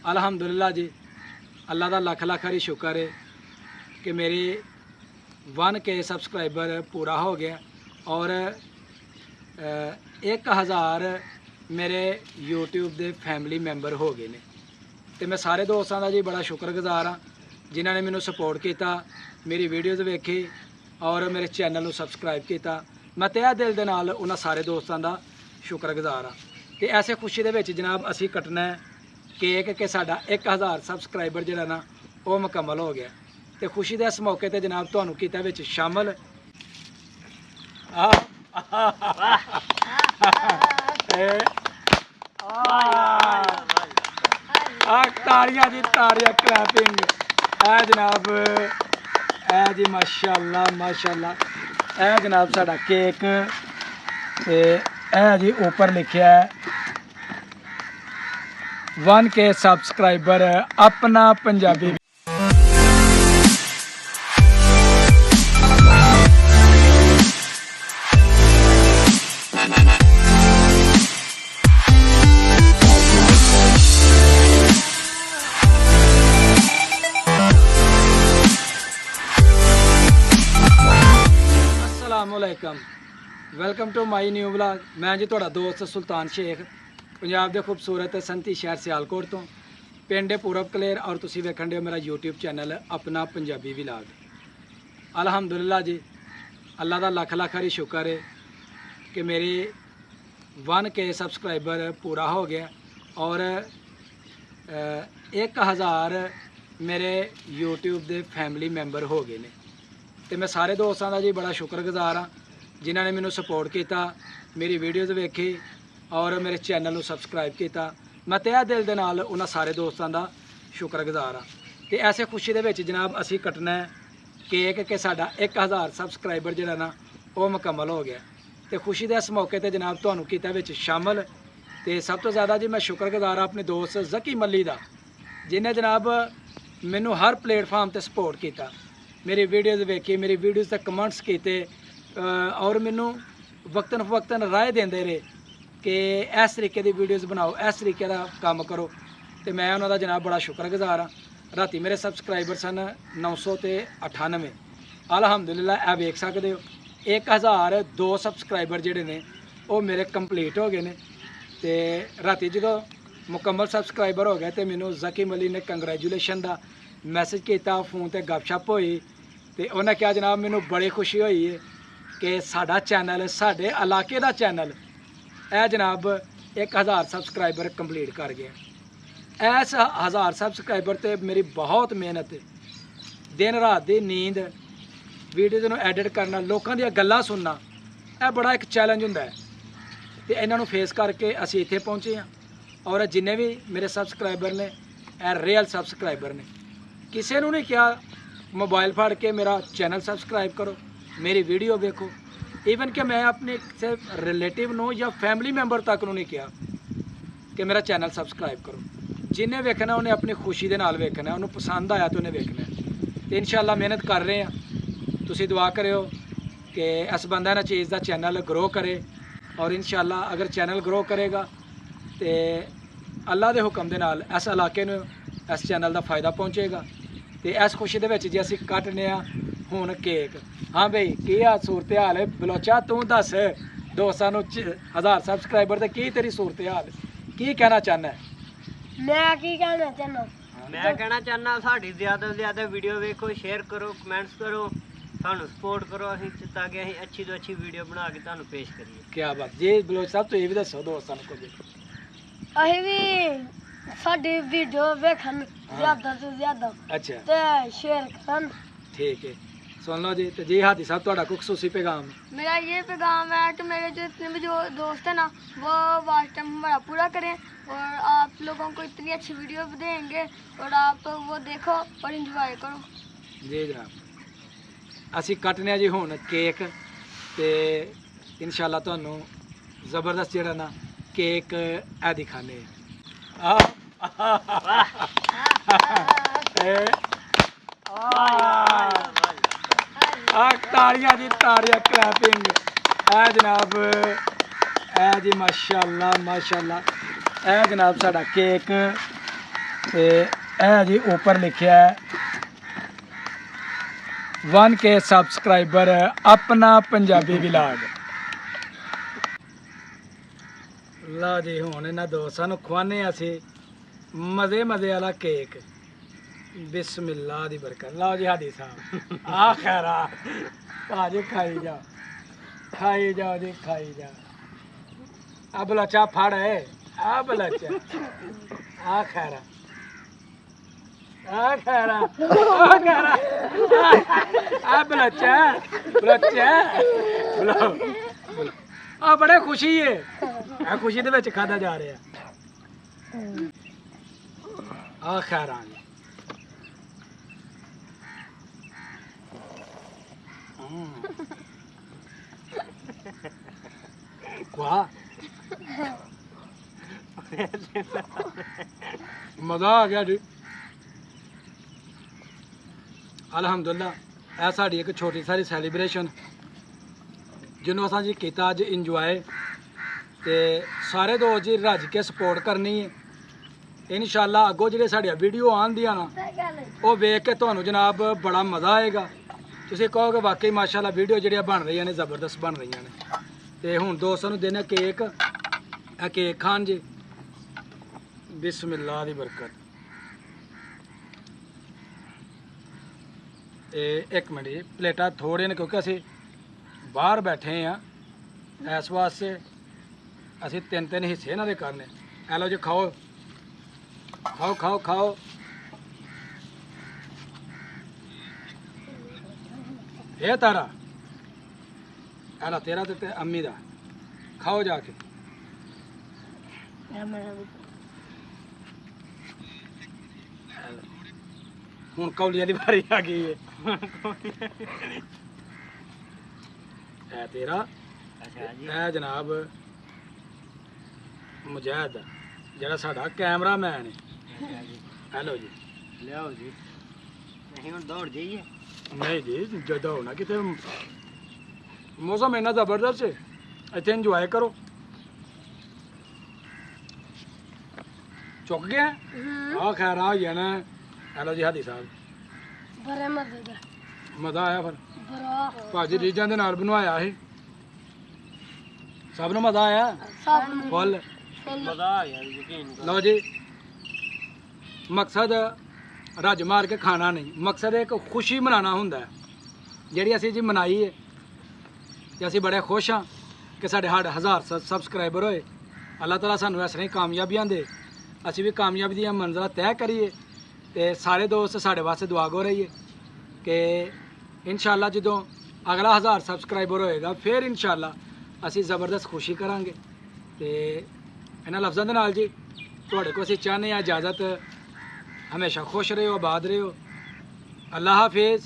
अल्हम्दुलिल्लाह जी, अल्लाह का लख लख हरी शुक्र है कि मेरे 1K सबसक्राइबर पूरा हो गया और 1000 मेरे यूट्यूब के फैमिली मैंबर हो गए ने। तो मैं सारे दोस्तों का जी बड़ा शुक्रगुजार हाँ जिन्होंने मैंने सपोर्ट किया, मेरी वीडियोज़ वेखी और मेरे चैनल को सबसक्राइब किया। मैं तहे दिल के नाल उन्होंने सारे दोस्तों का शुक्रगुजार हाँ। तो ऐसे खुशी के जनाब असी कटना है केक कि साडा 1000 सबसक्राइबर जिहड़ा ना वो मुकम्मल हो गया। तो खुशी के इस मौके पर जनाब तुहानूं कीता विच शामिल। ताड़ियां जी ताड़ियां क्लैपिंग है जनाब, है जी माशाअल्लाह माशाअल्लाह। है जनाब साडा केक ते है जी ऊपर लिखा है 1K सबसक्राइबर अपना पंजाबी। अस्सलामुअलैकुम, welcome to my new vlog. मैं जी थोड़ा दोस्त सुल्तान शेख, पंजाब के खूबसूरत संती शहर सियालकोट तो पिंड पूरब कलेर और तुसी वेखण दे मेरा यूट्यूब चैनल अपना पंजाबी व्लॉग। अल्हम्दुलिल्लाह जी, अल्लाह का लख लख हरी शुक्र है कि मेरे 1K सबसक्राइबर पूरा हो गया और 1000 मेरे यूट्यूब के फैमिली मैंबर हो गए ने। तो मैं सारे दोस्तों का जी बड़ा शुक्रगुजार हाँ जिन्होंने मैंने सपोर्ट किया, मेरी वीडियोज़ वेखी और मेरे चैनल को सबसक्राइब किया। मैं तहे दिल के नाल उन्होंने सारे दोस्तों का शुक्रगुजार हाँ। तो ऐसे खुशी के जनाब असी कटना है केक कि साडा 1000 सबसक्राइबर जिहड़ा ना वो मुकम्मल हो गया। तो खुशी के इस मौके पर जनाब तुहानूं कीता विच शामिल। तो सब तो ज़्यादा जी मैं शुक्रगुजार हाँ अपने दोस्त जकी मली का, जिन्हें जनाब मैनू हर प्लेटफार्म पर सपोर्ट किया, मेरी वीडियोज़ वेखी, मेरी वीडियोज़ ते कमेंट्स किए और मैनू वक्तन फवक्तन राय देंदे रहे कि इस तरीके की वीडियोज़ बनाओ, इस तरीके का काम करो। तो मैं उन्होंने जनाब बड़ा शुक्रगुजार हाँ। राती मेरे सबसक्राइबर सन 998। अल्हम्दुलिल्लाह ए वेख सकते हो 1002 सबसक्राइबर जिहड़े ने वो मेरे कंप्लीट हो गए ने। तो राती जो मुकम्मल सबसक्राइबर हो गए तो मैनू जकी मली ने कंग्रेचुलेशन का मैसेज किया, फोन पर गपशप हुई तो उन्हें कहा जनाब मैनू बड़ी खुशी हुई है कि साडा चैनल साडे इलाके का चैनल है जनाब 1000 सबसक्राइबर कंप्लीट कर गया। इस 1000 सबसक्राइबर ते मेरी बहुत मेहनत है, दिन रात की नींद, वीडियोज़ को एडिट करना, लोगों दी गल्लां सुनना, यह बड़ा एक चैलेंज होंदा है। तो इन्हों फेस करके असी इत्थे पहुँचे हाँ और जिन्ने भी मेरे सबसक्राइबर ने रियल सबसक्राइबर ने, किसी ने नहीं कहा मोबाइल फड़ के मेरा चैनल सबसक्राइब करो, मेरी वीडियो देखो। ईवन कि मैं अपने किसी रिलेटिव नो या फैमिली मैंबर तक नहीं कहा कि मेरा चैनल सबसक्राइब करो। जिन्हें वेखना उन्हें अपनी खुशी के नाल वेखना, उन्हें पसंद आया तो उन्हें वेखना है। तो इंशाअल्लाह मेहनत कर रहे हैं, तुसी दुआ करो कि इस बंदा ना चीज़ का चैनल ग्रो करे और इंशाअल्लाह अगर चैनल ग्रो करेगा तो अल्लाह के हुक्म के नाल इस इलाके में इस चैनल का फ़ायदा पहुँचेगा। तो इस खुशी के जी असी कटने हुण केक। हाँ बई की सूरत हाल है बलोचा, तू दस दोस्तों 1000 सबसक्राइबर तो की तेरी सूरत हाल, की कहना चाहना है? मैं की कहना चाहना, मैं कहना चाहना साड़ी ज़्यादा से ज़्यादा वीडियो देखो, शेयर करो, कमेंट्स करो, सानू सपोर्ट करो असीं ताकि असीं अच्छी तो अच्छी वीडियो बना के तुहानू पेश करिए। क्या बात जी बलोच साहब, तो ये भी दसो दोस्तों को कुछ। असीं भी साडी वीडियो वेखन ज़्यादा से ज़्यादा अच्छा ते शेयर करन। ठीक है, सुन लो जी। तो जी हाथी साहब थोड़ा को खसूसी पैगाम? मेरा ये पैगाम है कि मेरे जो इतने भी जो दोस्त हैं ना वो वॉच टाइम हमारा पूरा करें और आप लोगों को इतनी अच्छी वीडियो देंगे और आप वो देखो और इंजॉय करो। जी जनाब, असी कटने जी हुण केक ते इंशाअल्लाह तुहानू ज़बरदस्त जिहड़ा ना केक ए दिखाने। ताड़ियां जी ताड़ियां क्लैपिंग है जनाब, है जी माशाअल्लाह माशाअल्लाह। है जनाब साडा केक ਤੇ ਇਹ ਜੀ ਉੱਪਰ ਲਿਖਿਆ ਹੈ 1K ਸਬਸਕ੍ਰਾਈਬਰ ਆਪਣਾ ਪੰਜਾਬੀ ਵਲੌਗ। ਲਓ ਜੀ ਹੁਣ ਇਹਨਾਂ ਦੋਸਤਾਂ ਨੂੰ ਖਵਾਨੇ ਅਸੀਂ ਮਜ਼ੇ ਵਾਲਾ ਕੇਕ। ਬਿਸਮਿਲ੍ਲਾ ਦੀ ਬਰਕਤ। ਲਓ ਜੀ ਹਾਦੀ ਸਾਹਿਬ ਆ ਖੈਰਾ ਭਾਜੀ ਖਾਈ ਜਾ ਜੀ ਖਾਈ ਜਾ। ਆ ਬਲਾਚਾ ਫੜ ਹੈ ਆ ਬਲਾਚਾ ਆ ਖੈਰਾ ਆ ਖੈਰਾ ਆ ਖੈਰਾ ਆ ਬਲਾਚਾ ਆ ਬੜੇ ਖੁਸ਼ੀ ਹੈ ਆ ਖੁਸ਼ੀ ਦੇ ਵਿੱਚ ਖਾਦਾ ਜਾ ਰਿਹਾ ਆ ਖੈਰਾ ਜੀ। ਵਾਹ ਮਜ਼ਾ ਆ ਗਿਆ ਜੀ। ਅਲਹਮਦੁਲਿਲਾ ਇਹ ਸਾਡੀ ਇੱਕ ਛੋਟੀ ਸਾਰੀ ਸੈਲੀਬ੍ਰੇਸ਼ਨ ਜਿਹਨੂੰ ਅਸਾਂ ਜੀ ਕੀਤਾ ਅੱਜ ਇੰਜੋਏ। ਤੇ ਸਾਰੇ ਦੋਸਤ ਜੀ ਰੱਜ ਕੇ ਸਪੋਰਟ ਕਰਨੀ ਹੈ ਇਨਸ਼ਾਅੱਲਾ। ਅੱਗੋਂ ਜਿਹੜੇ ਸਾਡੀਆਂ ਵੀਡੀਓ ਆਉਂਦੀਆਂ ਨਾ ਉਹ ਵੇਖ ਕੇ ਤੁਹਾਨੂੰ ਜਨਾਬ ਬੜਾ ਮਜ਼ਾ ਆਏਗਾ। ਤੁਸੀਂ ਕਹੋਗੇ ਵਾਕਈ ਮਾਸ਼ਾਅੱਲਾ ਵੀਡੀਓ ਜਿਹੜੀਆਂ ਬਣ ਰਹੀਆਂ ਨੇ ਜ਼ਬਰਦਸਤ ਬਣ ਰਹੀਆਂ ਨੇ। ਤੇ ਹੁਣ ਦੋਸਤਾਂ ਨੂੰ ਦੇਣਾ ਕੇਕ। ਇਹ ਕੇਕ ਖਾਣ ਜੀ ਬਿਸਮਿਲ੍ਲਾ ਦੀ ਬਰਕਤ। ਇਹ ਇੱਕ ਮਿੰਟ ਜੀ ਪਲੇਟਾਂ ਥੋੜ੍ਹੀਆਂ ਨੇ ਕਿਉਂਕਿ ਅਸੀਂ ਬਾਹਰ ਬੈਠੇ ਆ ਇਸ ਵਾਸਤੇ ਅਸੀਂ ਤਿੰਨ ਹਿੱਸੇ ਇਹਨਾਂ ਦੇ ਕਰਨੇ। ਇਹ ਲਓ ਜੀ ਖਾਓ ਖਾਓ ਖਾਓ ਖਾਓ। ਇਹ ਤਾਰਾ ਇਹਦਾ ਤੇਰਾ ਤੇ ਅੰਮੀ ਦਾ ਖਾਓ ਜਾ ਕੇ। ਹੁਣ ਕੌਲੀਆਂ ਦੀ ਵਾਰੀ ਆ ਗਈ ਹੈ। ਇਹ ਤੇਰਾ ਅੱਛਾ ਜੀ ਇਹ ਜਨਾਬ ਮੁਜਾਹਿਦ ਜਿਹੜਾ ਸਾਡਾ ਕੈਮਰਾਮੈਨ ਹੈ। ਹੈਲੋ ਜੀ ਲਿਆਓ ਜੀ ਅਸੀਂ ਹੁਣ ਦੌੜ ਜਾਈਏ। ਨਹੀਂ ਜੀ ਜਦੋਂ ਹੋਣਾ ਕਿਤੇ ਮੌਸਮ ਇੰਨਾ ਜ਼ਬਰਦਸਤ ਹੈ ਇੱਥੇ ਇੰਜੋਏ ਕਰੋ। ਚੁੱਕ ਗਿਆ ਆ ਖੈਰ ਆ ਜਾਣਾ। ਹੈਲੋ ਜੀ ਹਾਦੀ ਸਾਹਿਬ ਬੜੇ ਮਜ਼ੇ ਦਾ ਮਜ਼ਾ ਆਇਆ ਫਿਰ ਬੜਾ ਭਾਜੀ ਰੀਜਾਂ ਦੇ ਨਾਲ ਬਣਵਾਇਆ ਇਹ ਸਭ ਨੂੰ ਮਜ਼ਾ ਆਇਆ ਸਭ ਨੂੰ ਫੁੱਲ। ਮਜ਼ਾ ਆ ਗਿਆ ਜੀ, ਯਕੀਨ ਕਰੋ। ਲਓ ਜੀ ਮਕਸਦ ਰੱਜ ਮਾਰ ਕੇ ਖਾਣਾ ਨਹੀਂ, ਮਕਸਦ ਇੱਕ ਖੁਸ਼ੀ ਮਨਾਉਣਾ ਹੁੰਦਾ ਹੈ ਜਿਹੜੀ ਅਸੀਂ ਜੀ ਮਨਾਈ ਹੈ। ਤੇ ਅਸੀਂ ਬੜੇ ਖੁਸ਼ ਹਾਂ ਕਿ ਸਾਡੇ 1000 ਸਬਸਕ੍ਰਾਈਬਰ ਹੋਏ। ਅੱਲਾਹ ਤਾਲਾ ਸਾਨੂੰ ਇਸ ਤਰ੍ਹਾਂ ਹੀ ਕਾਮਯਾਬੀਆਂ ਦੇ, ਅਸੀਂ ਵੀ ਕਾਮਯਾਬੀ ਦੀਆਂ ਮੰਜ਼ਿਲਾਂ ਤੈਅ ਕਰੀਏ। ਤੇ ਸਾਰੇ ਦੋਸਤ ਸਾਡੇ ਵਾਸਤੇ ਦੁਆ ਕਰੋ ਰਹੀਏ ਕਿ ਇਨਸ਼ਾਅੱਲਾ ਜਦੋਂ ਅਗਲਾ 1000 ਸਬਸਕ੍ਰਾਈਬਰ ਹੋਏਗਾ ਫਿਰ ਇਨਸ਼ਾਅੱਲਾ ਅਸੀਂ ਜ਼ਬਰਦਸਤ ਖੁਸ਼ੀ ਕਰਾਂਗੇ। ਤੇ ਇਹਨਾਂ ਲਫ਼ਜ਼ਾਂ ਦੇ ਨਾਲ ਜੀ ਤੁਹਾਡੇ ਕੋਲ ਅਸੀਂ ਚਾਹੁੰਦੇ ਹਾਂ ਇਜਾਜ਼ਤ। ਹਮੇਸ਼ਾ ਖੁਸ਼ ਰਹੋ, ਆਬਾਦ ਰਹੋ। ਅੱਲਾਹ ਹਾਫਿਜ਼।